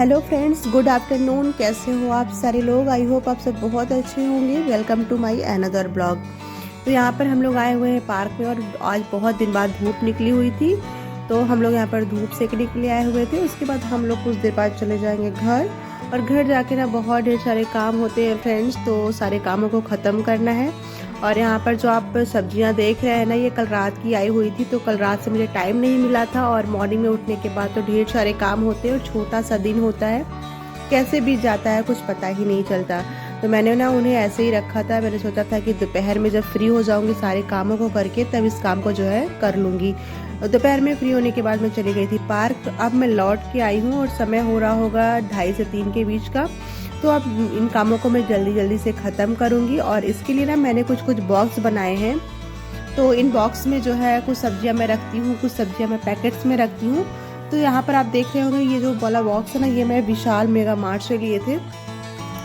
Hello friends, good afternoon. कैसे हो आप सारे लोग? आई होप आप सब बहुत अच्छे होंगे। Welcome to my another blog. तो यहाँ पर हम लोग आए हुए हैं पार्क में, और आज बहुत दिन बाद धूप निकली हुई थी, तो हम लोग यहाँ पर धूप सेकने के लिए आए हुए थे। उसके बाद हम लोग कुछ देर बाद चले जाएंगे घर, और घर जाके ना बहुत ढेर सारे काम होते हैं फ्रेंड्स, तो सारे कामों को ख़त्म करना है। और यहाँ पर जो आप सब्जियाँ देख रहे हैं ना, ये कल रात की आई हुई थी, तो कल रात से मुझे टाइम नहीं मिला था, और मॉर्निंग में उठने के बाद तो ढेर सारे काम होते हैं, और छोटा सा दिन होता है, कैसे बीत जाता है कुछ पता ही नहीं चलता। तो मैंने ना उन्हें ऐसे ही रखा था। मैंने सोचा था कि दोपहर में जब फ्री हो जाऊंगी सारे कामों को करके, तब इस काम को जो है कर लूँगी। दोपहर में फ्री होने के बाद मैं चली गई थी पार्क। अब मैं लौट के आई हूँ और समय हो रहा होगा 2:30 से 3 के बीच का। तो अब इन कामों को मैं जल्दी जल्दी से ख़त्म करूँगी, और इसके लिए ना मैंने कुछ कुछ बॉक्स बनाए हैं। तो इन बॉक्स में जो है कुछ सब्जियां मैं रखती हूँ, कुछ सब्जियां मैं पैकेट्स में रखती हूँ। तो यहाँ पर आप देख रहे होंगे, ये जो वाला बॉक्स है ना, ये मैं विशाल मेगा मार्ट से लिए थे।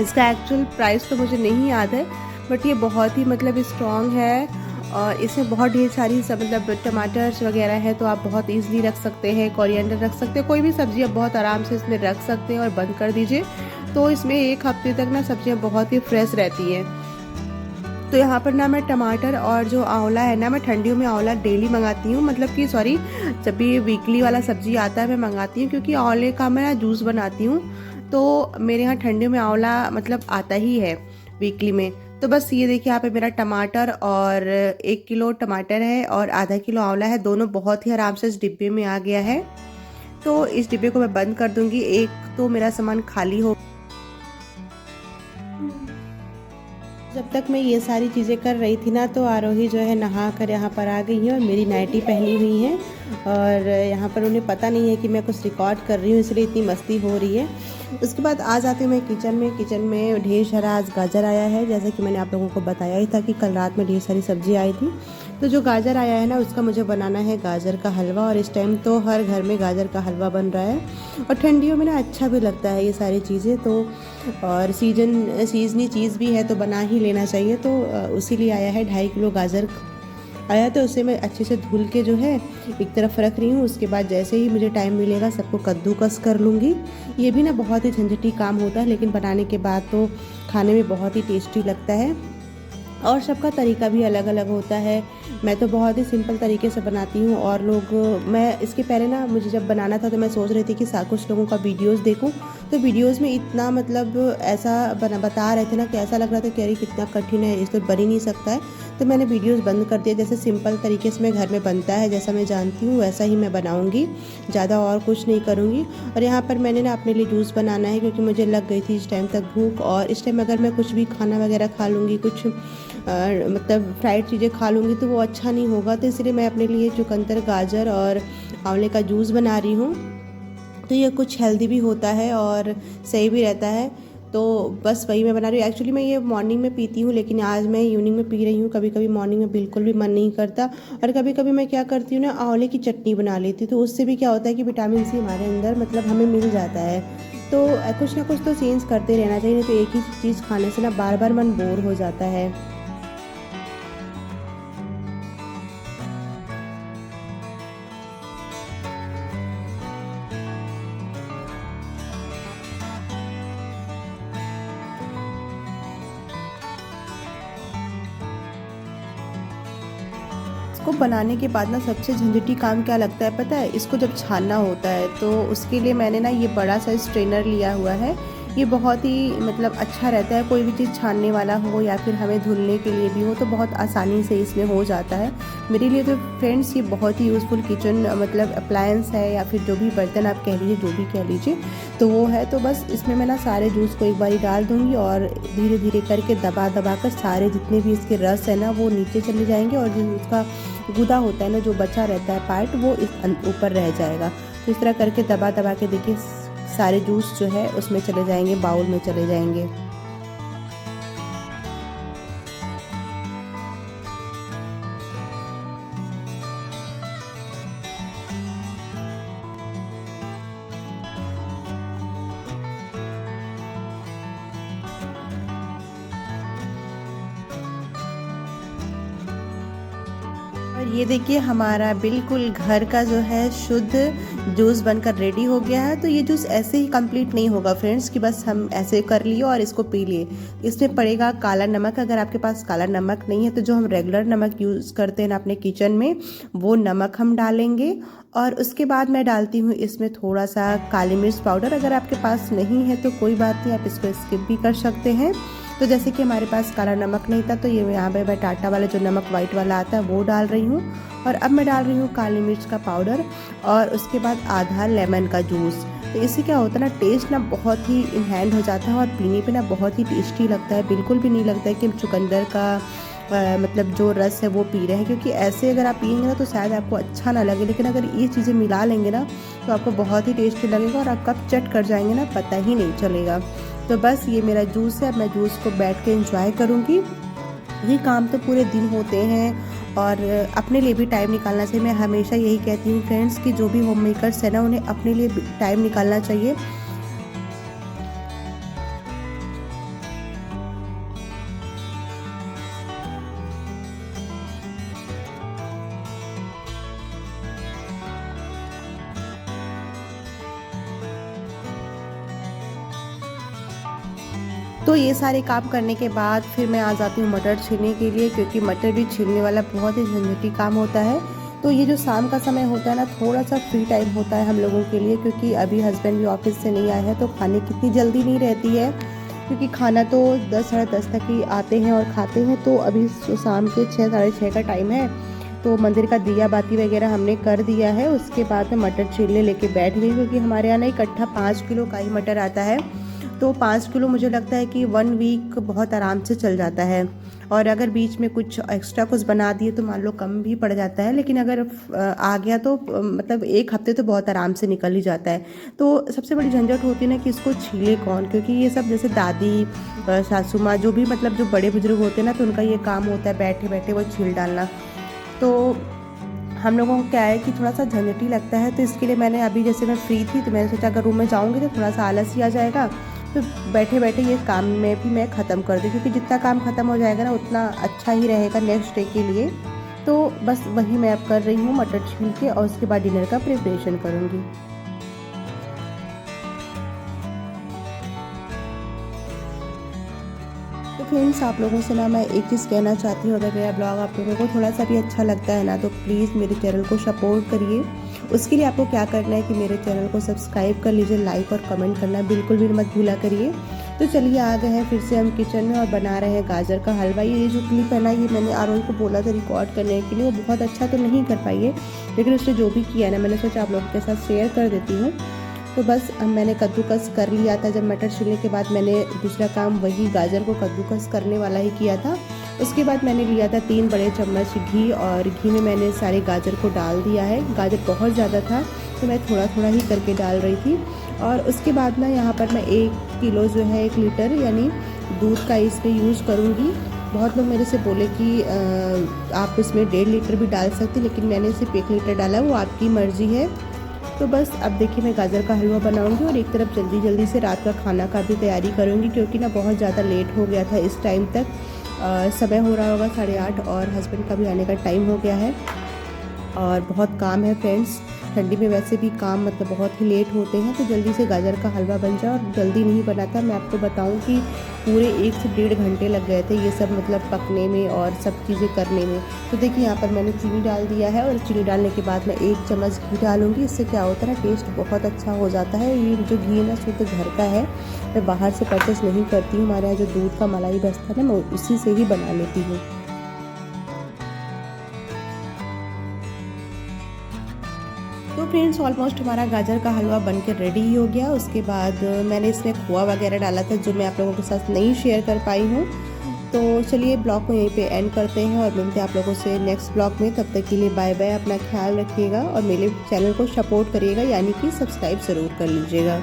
इसका एक्चुअल प्राइस तो मुझे नहीं याद है, बट ये बहुत ही मतलब स्ट्रॉन्ग है, और इसमें बहुत ढेर सारी सब मतलब टमाटर्स वगैरह है, तो आप बहुत इजीली रख सकते हैं। कोरिएंडर रख सकते हैं, कोई भी सब्जी आप बहुत आराम से इसमें रख सकते हैं, और बंद कर दीजिए तो इसमें 1 हफ्ते तक ना सब्जियां बहुत ही फ्रेश रहती हैं। तो यहाँ पर ना मैं टमाटर और जो आंवला है ना, मैं ठंडियों में आंवला डेली मंगाती हूँ, मतलब कि सॉरी, जब भी वीकली वाला सब्जी आता है मैं मंगाती हूँ, क्योंकि आंवले का मैं जूस बनाती हूँ। तो मेरे यहाँ ठंडियों में आंवला मतलब आता ही है वीकली में। तो बस ये देखिए, यहाँ पे मेरा टमाटर, और 1 किलो टमाटर है और आधा किलो आंवला है, दोनों बहुत ही आराम से इस डिब्बे में आ गया है। तो इस डिब्बे को मैं बंद कर दूंगी, एक तो मेरा सामान खाली हो। जब तक मैं ये सारी चीज़ें कर रही थी ना, तो आरोही जो है नहा कर यहाँ पर आ गई है, और मेरी नाइटी पहनी हुई है, और यहाँ पर उन्हें पता नहीं है कि मैं कुछ रिकॉर्ड कर रही हूँ, इसलिए इतनी मस्ती हो रही है। उसके बाद आ जाती हूँ मैं किचन में ढेर सारा आज गाजर आया है, जैसे कि मैंने आप लोगों को बताया ही था कि कल रात में ढेर सारी सब्जी आई थी। तो जो गाजर आया है ना, उसका मुझे बनाना है गाजर का हलवा, और इस टाइम तो हर घर में गाजर का हलवा बन रहा है, और ठंडियों में ना अच्छा भी लगता है ये सारी चीज़ें। तो और सीजनी चीज़ भी है, तो बना ही लेना चाहिए। तो उसी लिए आया है 2.5 किलो गाजर आया, तो उसे मैं अच्छे से धुल के जो है एक तरफ रख रही हूँ। उसके बाद जैसे ही मुझे टाइम मिलेगा सबको कद्दूकस कर लूँगी। ये भी ना बहुत ही झंझटी काम होता है, लेकिन बनाने के बाद तो खाने में बहुत ही टेस्टी लगता है, और सबका तरीका भी अलग अलग होता है। मैं तो बहुत ही सिंपल तरीके से बनाती हूँ, और लोग, मैं इसके पहले ना मुझे जब बनाना था तो मैं सोच रही थी कि कुछ लोगों का वीडियोस देखूँ, तो वीडियोस में इतना मतलब ऐसा बता रहे थे ना कि ऐसा लग रहा था कि अरे कितना कठिन है, इस तो बन ही नहीं सकता है। तो मैंने वीडियोस बंद कर दिया। जैसे सिंपल तरीके से मैं घर में बनता है, जैसा मैं जानती हूँ वैसा ही मैं बनाऊँगी, ज़्यादा और कुछ नहीं करूँगी। और यहाँ पर मैंने ना अपने लिए जूस बनाना है, क्योंकि मुझे लग गई थी इस टाइम तक भूख, और इस टाइम अगर मैं कुछ भी खाना वगैरह खा लूँगी, कुछ मतलब फ्राइड चीज़ें खा लूँगी, तो वो अच्छा नहीं होगा। तो इसलिए मैं अपने लिए चुकंदर, गाजर और आंवले का जूस बना रही हूँ। तो ये कुछ हेल्दी भी होता है और सही भी रहता है, तो बस वही मैं बना रही हूँ। एक्चुअली मैं ये मॉर्निंग में पीती हूँ, लेकिन आज मैं इवनिंग में पी रही हूँ। कभी कभी मॉर्निंग में बिल्कुल भी मन नहीं करता, और कभी कभी मैं क्या करती हूँ ना, आंवले की चटनी बना लेती हूँ। तो उससे भी क्या होता है कि विटामिन सी हमारे अंदर मतलब हमें मिल जाता है। तो कुछ ना कुछ तो चेंज करते रहना चाहिए, नहीं तो एक ही चीज़ खाने से ना बार बार मन बोर हो जाता है। इसको बनाने के बाद ना सबसे झंझटी काम क्या लगता है पता है? इसको जब छानना होता है, तो उसके लिए मैंने ना ये बड़ा सा स्ट्रेनर लिया हुआ है। ये बहुत ही मतलब अच्छा रहता है, कोई भी चीज़ छानने वाला हो या फिर हमें धुलने के लिए भी हो, तो बहुत आसानी से इसमें हो जाता है। मेरे लिए तो फ्रेंड्स ये बहुत ही यूज़फुल किचन मतलब अप्लायंस है, या फिर जो भी बर्तन आप कह लीजिए, जो भी कह लीजिए, तो वो है। तो बस इसमें मैं ना सारे जूस को एक बारी डाल दूँगी, और धीरे धीरे करके दबा दबा कर सारे जितने भी इसके रस है ना वो नीचे चले जाएंगे, और जो इसका गुदा होता है ना, जो बचा रहता है पार्ट, वो इस ऊपर रह जाएगा। तो इस तरह करके दबा दबा के देखिए सारे जूस जो है उसमें चले जाएंगे, बाउल में चले जाएंगे। और ये देखिए हमारा बिल्कुल घर का जो है शुद्ध जूस बनकर रेडी हो गया है। तो ये जूस ऐसे ही कंप्लीट नहीं होगा फ्रेंड्स कि बस हम ऐसे कर लिए और इसको पी लिए। इसमें पड़ेगा काला नमक। अगर आपके पास काला नमक नहीं है तो जो हम रेगुलर नमक यूज़ करते हैं ना अपने किचन में, वो नमक हम डालेंगे। और उसके बाद मैं डालती हूँ इसमें थोड़ा सा काली मिर्च पाउडर। अगर आपके पास नहीं है तो कोई बात नहीं, आप इसको स्किप भी कर सकते हैं। तो जैसे कि हमारे पास काला नमक नहीं था तो ये यहाँ पे मैं टाटा वाला जो नमक वाइट वाला आता है वो डाल रही हूँ। और अब मैं डाल रही हूँ काली मिर्च का पाउडर और उसके बाद आधा लेमन का जूस। तो इससे क्या होता है ना, टेस्ट ना बहुत ही इन्हेंस हो जाता है और पीने पे ना बहुत ही टेस्टी लगता है। बिल्कुल भी नहीं लगता है कि हम चुकंदर का मतलब जो रस है वो पी रहे हैं, क्योंकि ऐसे अगर आप पियेंगे ना तो शायद आपको अच्छा ना लगे, लेकिन अगर ये चीज़ें मिला लेंगे ना तो आपको बहुत ही टेस्टी लगेगा और आप कब चट कर जाएंगे ना पता ही नहीं चलेगा। तो बस ये मेरा जूस है, अब मैं जूस को बैठ के एंजॉय करूँगी। ये काम तो पूरे दिन होते हैं और अपने लिए भी टाइम निकालना चाहिए। मैं हमेशा यही कहती हूँ फ्रेंड्स कि जो भी होम मेकर्स है ना उन्हें अपने लिए टाइम निकालना चाहिए। तो ये सारे काम करने के बाद फिर मैं आ जाती हूँ मटर छीलने के लिए, क्योंकि मटर भी छीलने वाला बहुत ही झंझटी काम होता है। तो ये जो शाम का समय होता है ना, थोड़ा सा फ्री टाइम होता है हम लोगों के लिए, क्योंकि अभी हस्बैंड भी ऑफिस से नहीं आए हैं तो खाने की इतनी जल्दी नहीं रहती है, क्योंकि खाना तो 10 साढ़े 10 तक ही आते हैं और खाते हैं। तो अभी शाम के 6 साढ़े 6 का टाइम है। तो मंदिर का दिया बाती वगैरह हमने कर दिया है। उसके बाद मैं मटर छीलने लेके बैठ गई, क्योंकि हमारे यहाँ ना इकट्ठा 5 किलो का ही मटर आता है। तो 5 किलो मुझे लगता है कि 1 वीक बहुत आराम से चल जाता है। और अगर बीच में कुछ एक्स्ट्रा कुछ बना दिए तो मान लो कम भी पड़ जाता है, लेकिन अगर आ गया तो मतलब 1 हफ्ते तो बहुत आराम से निकल ही जाता है। तो सबसे बड़ी झंझट होती है ना कि इसको छीले कौन, क्योंकि ये सब जैसे दादी सासू माँ जो भी मतलब जो बड़े बुजुर्ग होते हैं ना, तो उनका ये काम होता है बैठे बैठे वो छील डालना। तो हम लोगों को क्या है कि थोड़ा सा झंझटी लगता है। तो इसके लिए मैंने अभी जैसे मैं फ्री थी तो मैंने सोचा अगर रूम में जाऊँगी तो थोड़ा सा आलस ही आ जाएगा, तो बैठे बैठे ये काम में भी मैं ख़त्म कर दूँ, क्योंकि जितना काम ख़त्म हो जाएगा ना उतना अच्छा ही रहेगा नेक्स्ट डे के लिए। तो बस वही मैं अब कर रही हूँ मटर छील के, और उसके बाद डिनर का प्रिपरेशन करूँगी। तो फ्रेंड्स, आप लोगों से ना मैं एक चीज़ कहना चाहती हूँ, अगर मेरा ब्लॉग आप लोगों को थोड़ा सा भी अच्छा लगता है ना तो प्लीज़ मेरे चैनल को सपोर्ट करिए। उसके लिए आपको क्या करना है कि मेरे चैनल को सब्सक्राइब कर लीजिए, लाइक और कमेंट करना बिल्कुल भी मत भूला करिए। तो चलिए आ गए हैं फिर से हम किचन में और बना रहे हैं गाजर का हलवा। ये जो क्लिप है ना, ये मैंने आरोही को बोला था रिकॉर्ड करने के लिए, वो बहुत अच्छा तो नहीं कर पाई है, लेकिन उसने जो भी किया ना मैंने सोचा आप लोगों के साथ शेयर कर देती हूँ। तो बस मैंने कद्दूकस कर लिया था। जब मटर छीलने के बाद मैंने दूसरा काम वही गाजर को कद्दूकस करने वाला ही किया था। उसके बाद मैंने लिया था 3 बड़े चम्मच घी, और घी में मैंने सारे गाजर को डाल दिया है। गाजर बहुत ज़्यादा था तो मैं थोड़ा थोड़ा ही करके डाल रही थी। और उसके बाद ना यहाँ पर मैं 1 किलो जो है 1 लीटर यानी दूध का इसमें यूज़ करूँगी। बहुत लोग मेरे से बोले कि आप इसमें 1.5 लीटर भी डाल सकते, लेकिन मैंने सिर्फ 1 लीटर डाला, वो आपकी मर्ज़ी है। तो बस अब देखिए मैं गाजर का हलवा बनाऊंगी और एक तरफ जल्दी जल्दी से रात का खाना का भी तैयारी करूंगी, क्योंकि ना बहुत ज़्यादा लेट हो गया था इस टाइम तक। समय हो रहा होगा 8:30 और हस्बैंड का भी आने का टाइम हो गया है और बहुत काम है फ्रेंड्स। ठंडी में वैसे भी काम मतलब बहुत ही लेट होते हैं, तो जल्दी से गाजर का हलवा बन जाए। और जल्दी नहीं बना था, मैं आपको बताऊं कि पूरे 1 से 1.5 घंटे लग गए थे ये सब मतलब पकने में और सब चीज़ें करने में। तो देखिए यहाँ पर मैंने चीनी डाल दिया है, और चीनी डालने के बाद मैं 1 चम्मच घी डालूंगी। इससे क्या होता है ना, टेस्ट बहुत अच्छा हो जाता है। ये जो घी है ना शुद्ध घर का है, मैं बाहर से परचेस नहीं करती हूँ। हमारे यहाँ जो दूध का मलाई बचता है ना, मैं उसी से ही बना लेती हूँ। तो फ्रेंड्स, ऑलमोस्ट हमारा गाजर का हलवा बनकर रेडी ही हो गया। उसके बाद मैंने इसमें खोआ वगैरह डाला था, जो मैं आप लोगों के साथ नहीं शेयर कर पाई हूँ। तो चलिए ब्लॉग को यहीं पे एंड करते हैं और मिलते हैं आप लोगों से नेक्स्ट ब्लॉग में। तब तक के लिए बाय बाय, अपना ख्याल रखिएगा और मेरे चैनल को सपोर्ट करिएगा, यानी कि सब्सक्राइब ज़रूर कर लीजिएगा।